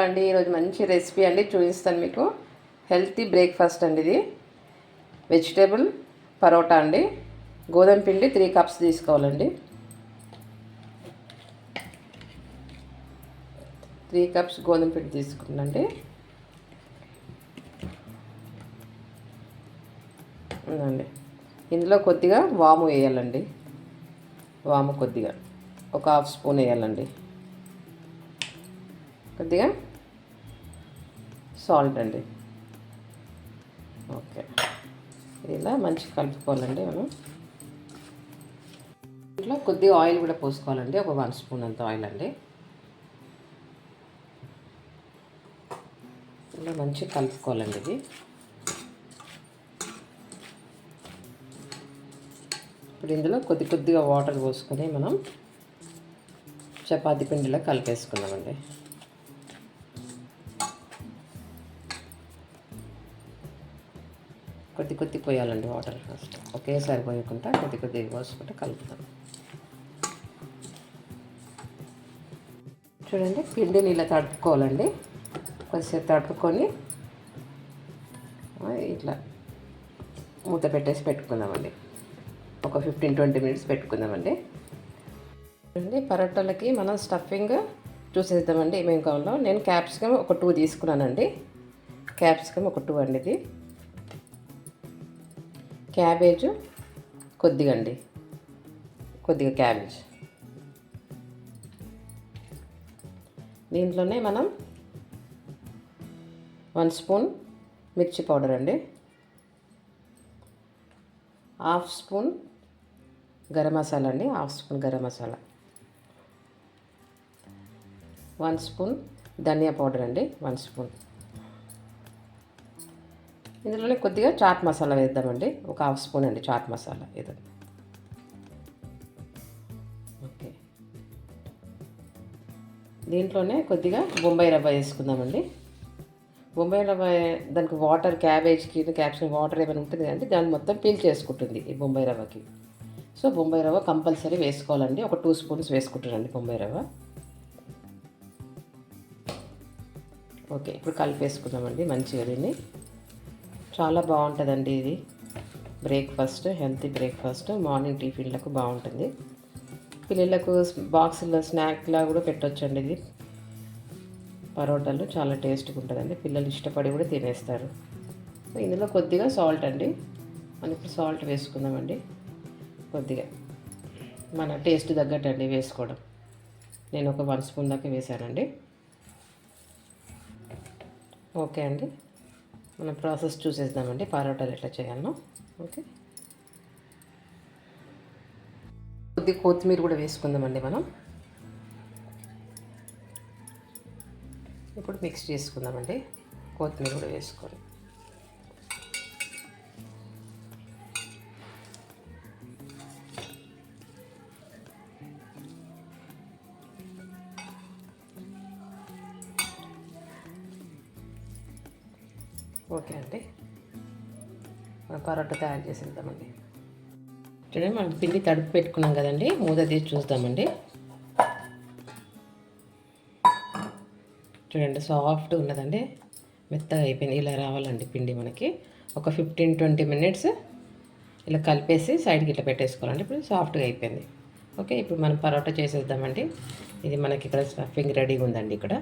అండి ఈరోజు మంచి రెసిపీ అండి చూపిస్తాను మీకు. హెల్తీ బ్రేక్ఫాస్ట్ అండి ఇది. వెజిటేబుల్ పరోటా అండి. గోధుమ పిండి 3 కప్స్ తీసుకోవాలండి. 3 కప్స్ గోధుమ పిండి తీసుకుందండి. ఉందండి. ఇందులో కొద్దిగా వాము వేయాలండి. వాము కొద్దిగా ఒక హాఫ్ స్పూన్ వేయాలండి. కొద్దిగా సాల్ట్ అండి. ఓకే, ఇలా మంచిగా కలుపుకోవాలండి. మనం ఇంట్లో కొద్దిగా ఆయిల్ కూడా పోసుకోవాలండి. ఒక 1 స్పూన్ అంత ఆయిల్ అండి. ఇలా మంచిగా కలుపుకోవాలండి. ఇది ఇప్పుడు ఇందులో కొద్దిగా వాటర్ పోసుకొని మనం చపాతీ పిండిలా కలిపేసుకున్నామండి. కొద్ది పోయాలండి వాటర్. ఫస్ట్ ఒకేసారి పోయకుండా కొద్దిగా పోసుకుంటే కలుపుతాం. చూడండి, పిండిని ఇలా తడుపుకోవాలండి. కొద్దిసేపు తడుపుకొని ఇట్లా మూత పెట్టేసి పెట్టుకుందామండి. ఒక 15-20 మినిట్స్ పెట్టుకుందామండి. చూడండి, పరోటాలకి మనం స్టఫింగ్ చూసేద్దామండి. ఏమేమి కావాలో. నేను క్యాప్సికమ్ ఒక 2 తీసుకున్నానండి. క్యాప్సికమ్ ఒక 2 అండి. ఇది క్యాబేజ్ కొద్దిగా క్యాబేజ్. దీంట్లోనే మనం 1 స్పూన్ మిర్చి పౌడర్ అండి, హాఫ్ స్పూన్ గరం మసాలా అండి, half spoon garam masala, 1 spoon ధనియా పౌడర్ అండి, 1 స్పూన్. ఇందులోనే కొద్దిగా చాట్ మసాలా వేద్దామండి. ఒక హాఫ్ స్పూన్ అండి చాట్ మసాలా ఇది. ఓకే, దీంట్లోనే కొద్దిగా బొంబాయి రవ్వ వేసుకుందామండి. బొంబాయి రవ్వ దానికి వాటర్, క్యాబేజ్కి క్యాప్సికమ్ వాటర్ ఏమైనా ఉంటుంది కదండి, దాన్ని మొత్తం పీల్ చేసుకుంటుంది ఈ బొంబాయి రవ్వకి. సో బొంబాయి రవ్వ కంపల్సరీ వేసుకోవాలండి. ఒక 2 స్పూన్స్ వేసుకుంటారండి బొంబాయి రవ్వ. ఓకే, ఇప్పుడు కలిపేసుకుందామండి మంచిగా. దీన్ని చాలా బాగుంటుందండి ఇది బ్రేక్ఫాస్ట్, హెల్తీ బ్రేక్ఫాస్ట్. మార్నింగ్ టిఫిన్లకు బాగుంటుంది. పిల్లలకు బాక్సుల్లో స్నాక్లా కూడా పెట్టొచ్చండి. ఇది పరోటాలు చాలా టేస్ట్గా ఉంటుందండి. పిల్లలు ఇష్టపడి కూడా తినేస్తారు. ఇందులో కొద్దిగా సాల్ట్ అండి. మనం ఇప్పుడు సాల్ట్ వేసుకుందామండి. కొద్దిగా మన టేస్ట్ తగ్గట్టు అండి వేసుకోవడం. నేను ఒక 1 స్పూన్ దాకా వేసానండి. ఓకే అండి, మనం ప్రాసెస్ చూసేద్దామండి పరోటాలు ఎట్లా చేయాలో. ఓకే, కొద్దిగా కొత్తిమీర కూడా వేసుకుందామండి మనం. ఇప్పుడు మిక్స్ చేసుకుందామండి. కొత్తిమీర కూడా వేసుకొని ఓకే అండి, మనం పరోటా తయారు చేసేద్దామండి. చూడండి, మనం పిండి తడుపు పెట్టుకున్నాం కదండి. మూత తీసి చూద్దామండి. చూడండి, సాఫ్ట్గా ఉన్నదండి, మెత్తగా అయిపోయింది. ఇలా రావాలండి పిండి మనకి. ఒక 15-20 మినిట్స్ ఇలా కలిపేసి సైడ్కి ఇట్లా పెట్టేసుకోవాలండి. ఇప్పుడు సాఫ్ట్గా అయిపోయింది. ఓకే, ఇప్పుడు మనం పరోటా చేసేద్దామండి. ఇది మనకి ఇక్కడ స్టఫింగ్ రెడీగా ఉందండి ఇక్కడ.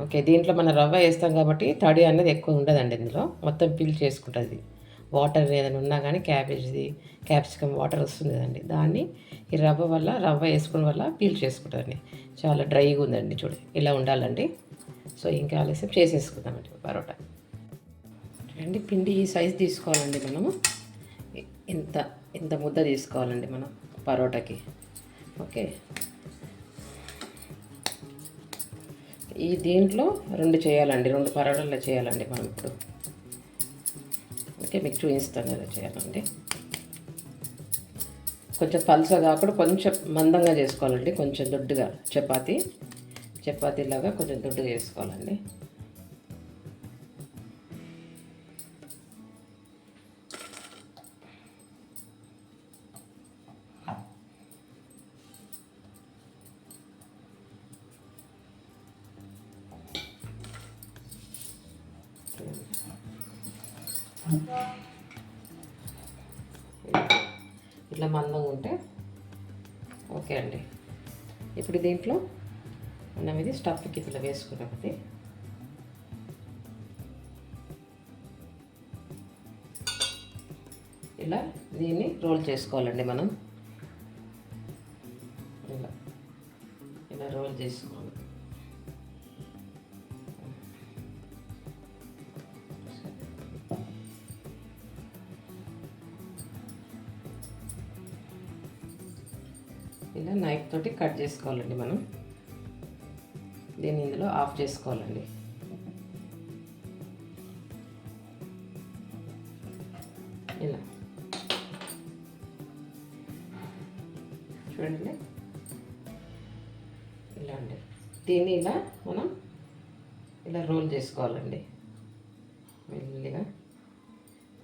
ఓకే, దీంట్లో మనం రవ్వ వేస్తాం కాబట్టి తడి అనేది ఎక్కువ ఉండదండి. ఇందులో మొత్తం పీల్ చేసుకుంటుంది. వాటర్ ఏదైనా ఉన్నా కానీ క్యాప్సికమ్ వాటర్ వస్తుంది కదండి, దాన్ని ఈ రవ్వ వేసుకోవడం వల్ల పీల్ చేసుకుంటుందండి. చాలా డ్రైగా ఉందండి. చూడండి, ఇలా ఉండాలండి. సో ఇంకా ఆలస్యం చేసేసుకుందామండి పరోటా. చూడండి, పిండి ఈ సైజు తీసుకోవాలండి. మనము ఇంత ముద్ద తీసుకోవాలండి మనం పరోటాకి. ఓకే, ఈ దీంట్లో 2 చేయాలండి. 2 పరోటాలు చేయాలండి మనం ఇప్పుడు. ఓకే, మీకు చూపిస్తాను ఎలా చేయాలండి. కొంచెం పల్సగా కాకుండా కొంచెం మందంగా చేసుకోవాలండి. కొంచెం దొడ్డుగా చపాతీలాగా కొంచెం దొడ్డుగా చేసుకోవాలండి. ఇట్లా మందంగా ఉంటే ఓకే అండి. ఇప్పుడు దీంట్లో మనం ఇది స్టఫ్కి ఇట్లా వేసుకున్నది ఇలా దీన్ని రోల్ చేసుకోవాలండి. మనం ఇలా ఇలా రోల్ చేసుకోవాలి. ఇలా నైఫ్ తోటి కట్ చేసుకోవాలండి. మనం దీన్ని ఇందులో ఆఫ్ చేసుకోవాలండి. ఇలా చూడండి, ఇలా అండి. దీన్ని ఇలా మనం ఇలా రోల్ చేసుకోవాలండి. మెల్లిగా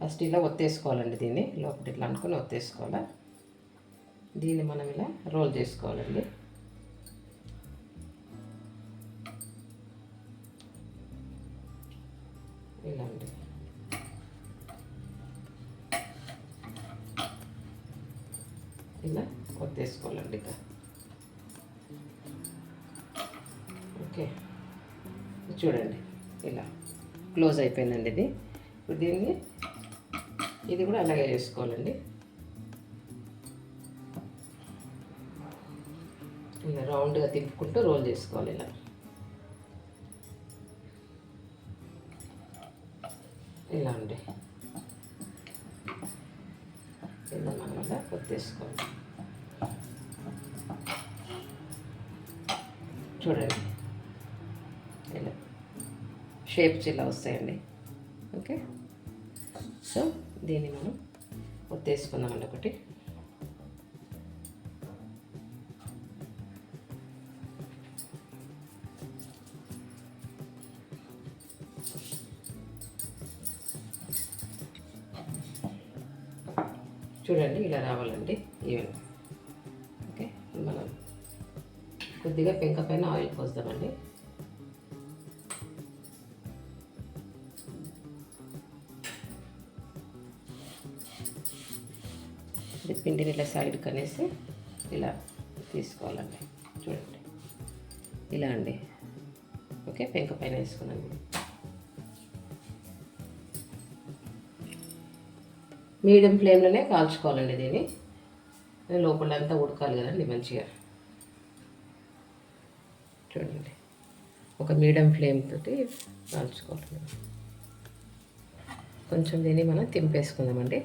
ఫస్ట్ ఇలా ఒత్తేసుకోవాలండి. దీన్ని లోపల ఇట్లా అనుకుని ఒత్తేసుకోవాలి. దీన్ని మనం ఇలా రోల్ చేసుకోవాలండి. ఇలా అండి. ఇలా ఒత్తేసుకోవాలండి. ఇక ఓకే, చూడండి ఇలా క్లోజ్ అయిపోయిందండి ఇది. ఇప్పుడు దీన్ని ఇది కూడా అలాగే చేసుకోవాలండి. ఇలా రౌండ్గా తిప్పుకుంటూ రోల్ చేసుకోవాలి. ఇలా ఇలా అండి. ఇలా మనం అలా కొత్తేసుకోవాలి. చూడండి ఇలా షేప్స్ ఇలా వస్తాయండి. ఓకే, సో దీన్ని మనం కొత్తేసుకుందామండి. ఒకటి చూడండి ఇలా రావాలండి ఈవెన్. ఓకే, మనం కొద్దిగా పెంక పైన ఆయిల్ పోస్తామండి. పిండిని ఇలా సైడ్కి అనేసి ఇలా తీసుకోవాలండి. చూడండి ఇలా అండి. ఓకే, పెంక పైన వేసుకున్నాను. మీడియం ఫ్లేమ్లోనే కాల్చుకోవాలండి. దీన్ని లోపల అంతా ఉడకాలి కదండి మంచిగా. చూడండి, ఒక మీడియం ఫ్లేమ్ తోటి కాల్చుకోవాలి. కొంచెం దీన్ని మనం తింపేసుకుందామండి.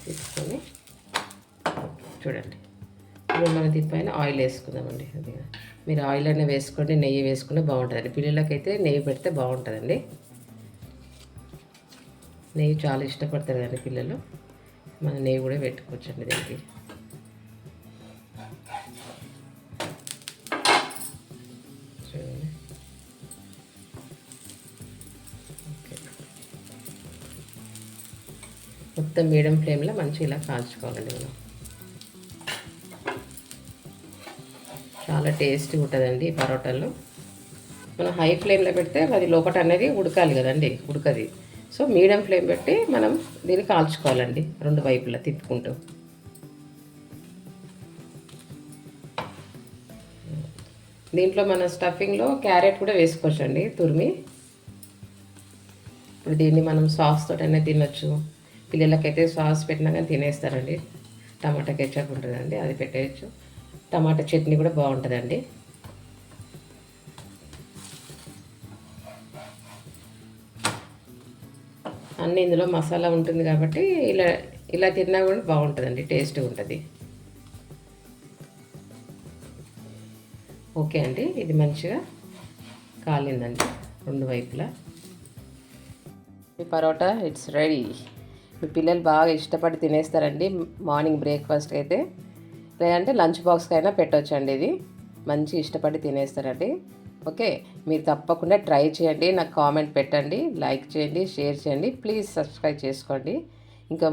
తీసుకొని చూడండి, ఇప్పుడు మనం దీనిపైన ఆయిల్ వేసుకుందామండి. అది మీరు ఆయిల్ అయినా వేసుకోండి, నెయ్యి వేసుకుంటే బాగుంటుందండి. పిల్లలకైతే నెయ్యి పెడితే బాగుంటుందండి. నెయ్యి చాలా ఇష్టపడతారు కదండి పిల్లలు. మన నెయ్యి కూడా పెట్టుకోవచ్చండి దీనికి. చూడండి, ఓకే. మొత్తం మీడియం ఫ్లేమ్లో మంచిగా ఇలా కాల్చుకోవాలండి మనం. చాలా టేస్టీగా ఉంటుందండి ఈ పరోటాలు. మనం హై ఫ్లేమ్లో పెడితే అది లోపల అనేది ఉడకాలి కదండి, ఉడకది. సో మీడియం ఫ్లేమ్ పెట్టి మనం దీన్ని కాల్చుకోవాలండి, రెండు వైపులా తిప్పుకుంటూ. దీంట్లో మన స్టఫింగ్లో క్యారెట్ కూడా వేసుకోవచ్చండి తురిమి. ఇప్పుడు దీన్ని మనం సాస్ తోటైనా తినొచ్చు. పిల్లలకైతే సాస్ పెట్టినా కానీ తినేస్తారండి. టమాటా కెచప్ ఉంటుందండి, అది పెట్టేయచ్చు. టమాటా చట్నీ కూడా బాగుంటుందండి. అన్నీ ఇందులో మసాలా ఉంటుంది కాబట్టి ఇలా ఇలా తిన్నా కూడా బాగుంటుందండి, టేస్ట్గా ఉంటుంది. ఓకే అండి, ఇది మంచిగా కాలిందండి రెండు వైపులా. మీ పరోటా ఇట్స్ రెడీ. మీ పిల్లలు బాగా ఇష్టపడి తినేస్తారండి మార్నింగ్ బ్రేక్ఫాస్ట్కి అయితే. లేదంటే లంచ్ బాక్స్కి అయినా పెట్టవచ్చండి. ఇది మంచి ఇష్టపడి తినేస్తారండి. ఓకే, మీరు తప్పకుండా ట్రై చేయండి, నాకు కామెంట్ పెట్టండి, లైక్ చేయండి, షేర్ చేయండి, ప్లీజ్ సబ్స్క్రైబ్ చేసుకోండి. ఇంకా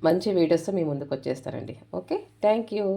మంచి వీడియోస్తో మీ ముందుకు వచ్చేస్తానండి. Okay, thank you.